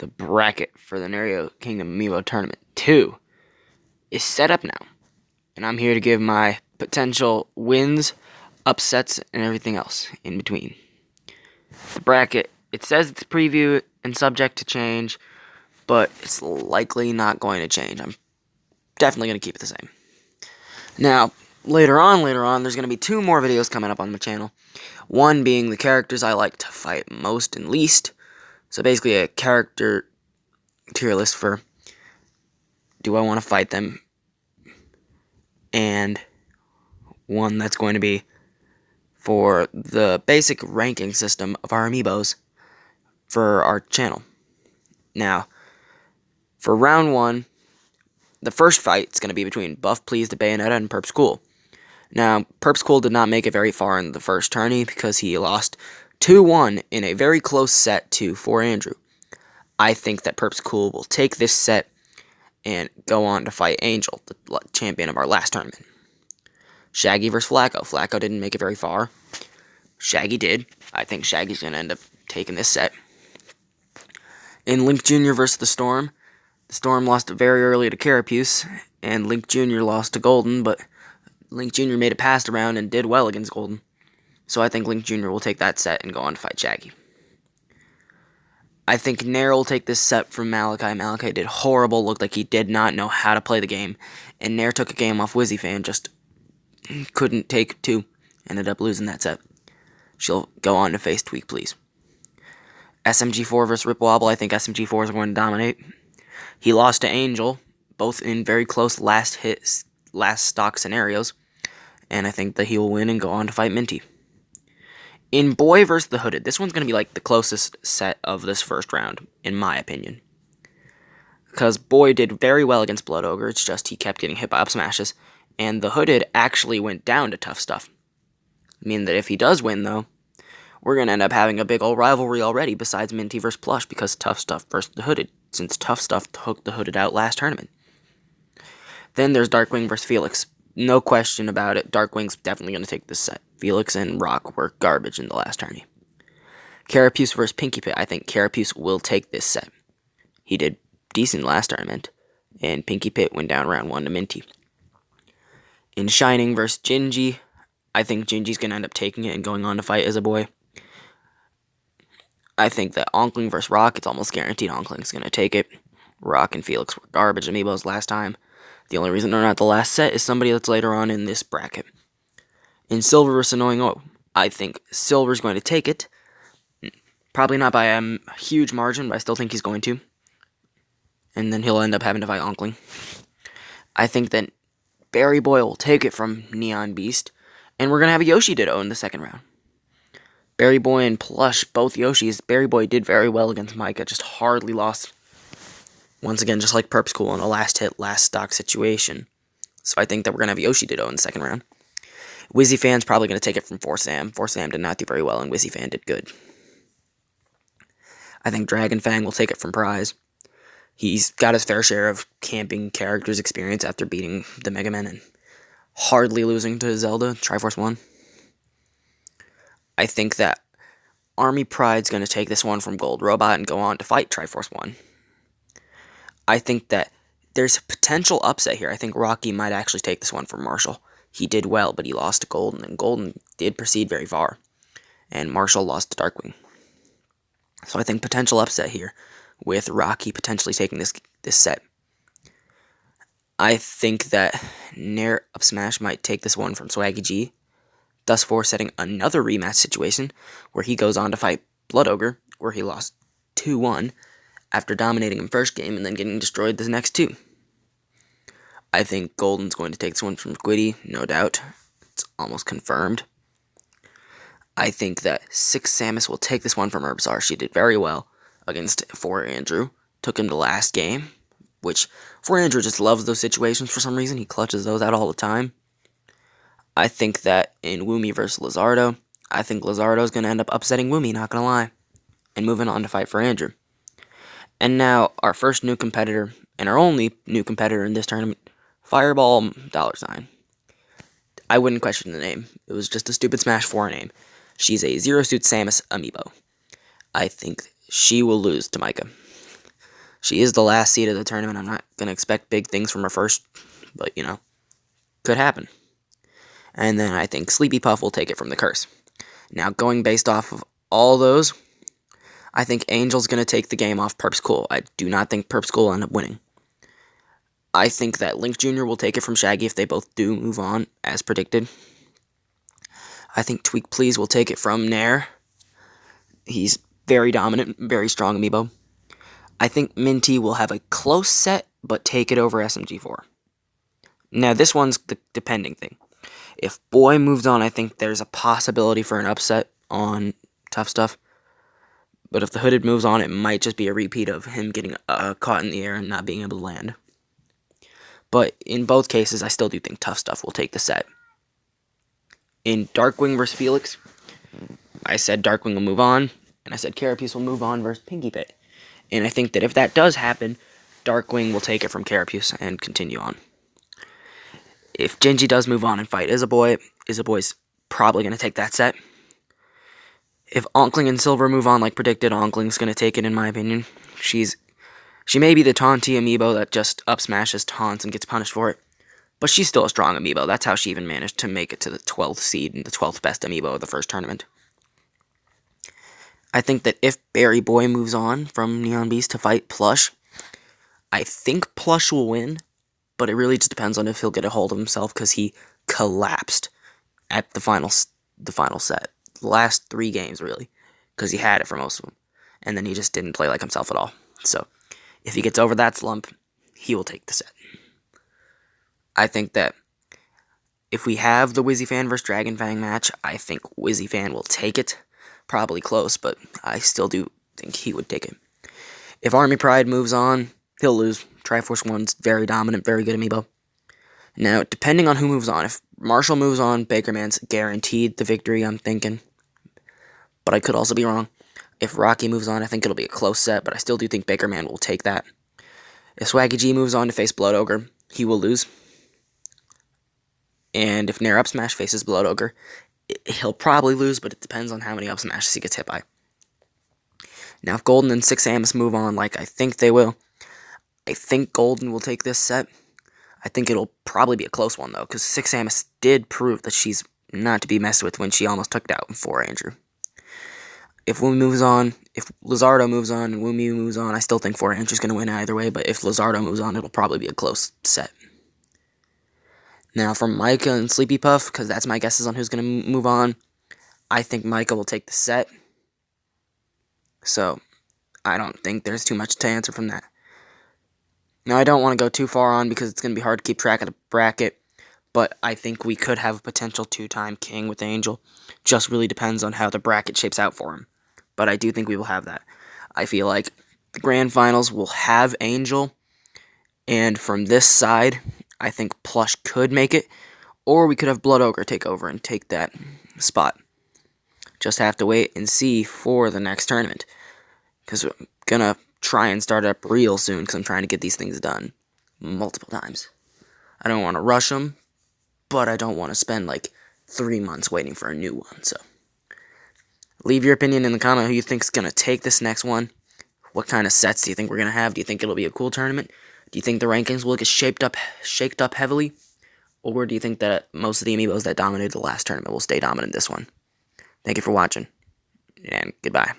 The bracket for the Nairio Kingdom Amiibo Tournament 2 is set up now, and I'm here to give my potential wins, upsets, and everything else in between. The bracket, it says it's preview and subject to change, but it's likely not going to change. I'm definitely going to keep it the same. Now, later on, there's going to be 2 more videos coming up on my channel. One being the characters I like to fight most and least. So basically a character tier list for do I want to fight them, and one that's going to be for the basic ranking system of our amiibos for our channel. Now, for round 1, the first fight is going to be between Buff Pleased to Bayonetta and Perps Cool. Now, Perps Cool did not make it very far in the first tourney because he lost 2-1 in a very close set to For Andrew. I think that Perps Cool will take this set and go on to fight Angel, the champion of our last tournament. Shaggy vs. Flacco. Flacco didn't make it very far. Shaggy did. I think Shaggy's going to end up taking this set. In Link Jr. vs. the Storm lost very early to Carapuce, and Link Jr. lost to Golden, but Link Jr. made it past around and did well against Golden. So I think Link Jr. will take that set and go on to fight Shaggy. I think Nair will take this set from Malachi. Malachi did horrible, looked like he did not know how to play the game. And Nair took a game off WizzyFan, just couldn't take 2. Ended up losing that set. She'll go on to face Tweak Please. SMG4 vs. Rip Wobble. I think SMG4 is going to dominate. He lost to Angel, both in very close last stock scenarios. And I think that he will win and go on to fight Minty. In Boy vs. the Hooded, this one's going to be like the closest set of this first round, in my opinion. Because Boy did very well against Blood Ogre, it's just he kept getting hit by up smashes, and the Hooded actually went down to Tough Stuff. Meaning that if he does win, though, we're going to end up having a big old rivalry already besides Minty vs. Plush, because Tough Stuff versus the Hooded, since Tough Stuff took the Hooded out last tournament. Then there's Darkwing vs. Felix. No question about it, Darkwing's definitely going to take this set. Felix and Rock were garbage in the last tourney. Carapuce vs. Pinky Pit. I think Carapuce will take this set. He did decent last tournament, and Pinky Pit went down round 1 to Minty. In Shining vs. Gingy, I think Gingy's going to end up taking it and going on to fight as a boy. I think that Onkling vs. Rock, it's almost guaranteed Onkling's going to take it. Rock and Felix were garbage amiibos last time. The only reason they're not the last set is somebody that's later on in this bracket. In Silver vs. Annoying O, I think Silver's going to take it. Probably not by a huge margin, but I still think he's going to. And then he'll end up having to fight Onkling. I think that Berry Boy will take it from Neon Beast. And we're going to have a Yoshi Ditto in the second round. Berry Boy and Plush, both Yoshis. Berry Boy did very well against Micah, just hardly lost. Once again, just like Perps Cool in a last hit, last stock situation. So I think that we're going to have Yoshi Ditto in the second round. WizzyFan's probably going to take it from Forsam. Forsam did not do very well, and WizzyFan did good. I think Dragonfang will take it from Prize. He's got his fair share of camping characters experience after beating the Mega Men and hardly losing to Zelda, Triforce 1. I think that Army Pride's going to take this one from Gold Robot and go on to fight Triforce 1. I think that there's a potential upset here. I think Rocky might actually take this one from Marshall. He did well, but he lost to Golden, and Golden did proceed very far. And Marshall lost to Darkwing. So I think potential upset here, with Rocky potentially taking this set. I think that Nair Up Smash might take this one from Swaggy G, thus setting another rematch situation, where he goes on to fight Blood Ogre, where he lost 2-1, after dominating him first game and then getting destroyed the next 2. I think Golden's going to take this one from Squiddy, no doubt. It's almost confirmed. I think that 6 Samus will take this one from Herbzar. She did very well against For Andrew. Took him to last game, which For Andrew just loves those situations for some reason. He clutches those out all the time. I think that in Woomy vs. Lizardo, I think Lizardo's going to end up upsetting Woomy, not going to lie, and moving on to fight for Andrew. And now, our first new competitor, and our only new competitor in this tournament, Fireball $. I wouldn't question the name. It was just a stupid Smash 4 name. She's a Zero Suit Samus amiibo. I think she will lose to Micah. She is the last seed of the tournament. I'm not going to expect big things from her first, but, could happen. And then I think Sleepy Puff will take it from the curse. Now, going based off of all those, I think Angel's going to take the game off Perp School. I do not think Perp School will end up winning. I think that Link Jr. will take it from Shaggy if they both do move on, as predicted. I think Tweak Please will take it from Nair. He's very dominant, very strong amiibo. I think Minty will have a close set, but take it over SMG4. Now, this one's the depending thing. If Boy moves on, I think there's a possibility for an upset on Tough Stuff. But if the Hooded moves on, it might just be a repeat of him getting caught in the air and not being able to land. But in both cases, I still do think Tough Stuff will take the set. In Darkwing vs. Felix, I said Darkwing will move on, and I said Carapuce will move on versus Pinky Pit. And I think that if that does happen, Darkwing will take it from Carapuce and continue on. If Gingy does move on and fight Boy's probably going to take that set. If Onkling and Silver move on like predicted, Onkling's going to take it in my opinion. She may be the taunty amiibo that just up smashes taunts and gets punished for it. But she's still a strong amiibo. That's how she even managed to make it to the 12th seed and the 12th best amiibo of the first tournament. I think that if Berry Boy moves on from Neon Beast to fight Plush, I think Plush will win, but it really just depends on if he'll get a hold of himself because he collapsed at the final set. The last 3 games, really, because he had it for most of them. And then he just didn't play like himself at all. So, if he gets over that slump, he will take the set. I think that if we have the Wizzifan vs. Dragon Fang match, I think Wizzifan will take it. Probably close, but I still do think he would take it. If Army Pride moves on, he'll lose. Triforce 1's very dominant, very good amiibo. Now, depending on who moves on, if Marshall moves on, Bakerman's guaranteed the victory, I'm thinking. But I could also be wrong. If Rocky moves on, I think it'll be a close set, but I still do think Bakerman will take that. If Swaggy G moves on to face Blood Ogre, he will lose. And if Nair Up Smash faces Blood Ogre, he'll probably lose, but it depends on how many up smashes he gets hit by. Now, if Golden and 6 Samus move on like I think they will, I think Golden will take this set. I think it'll probably be a close one, though, because 6 Samus did prove that she's not to be messed with when she almost took it out for Andrew. If Wumi moves on, if Lizardo moves on and Wumi moves on, I still think 4 Andrew's going to win either way, but if Lizardo moves on, it'll probably be a close set. Now, from Micah and Sleepy Puff, because that's my guesses on who's going to move on, I think Micah will take the set. So, I don't think there's too much to answer from that. Now, I don't want to go too far on because it's going to be hard to keep track of the bracket, but I think we could have a potential 2-time king with Angel. Just really depends on how the bracket shapes out for him. But I do think we will have that. I feel like the grand finals will have Angel, and from this side, I think Plush could make it, or we could have Blood Ogre take over and take that spot. Just have to wait and see for the next tournament, because I'm going to try and start up real soon, because I'm trying to get these things done multiple times. I don't want to rush them, but I don't want to spend like 3 months waiting for a new one, so leave your opinion in the comment who you think's going to take this next one. What kind of sets do you think we're going to have? Do you think it'll be a cool tournament? Do you think the rankings will get shaked up heavily? Or do you think that most of the amiibos that dominated the last tournament will stay dominant this one? Thank you for watching, and goodbye.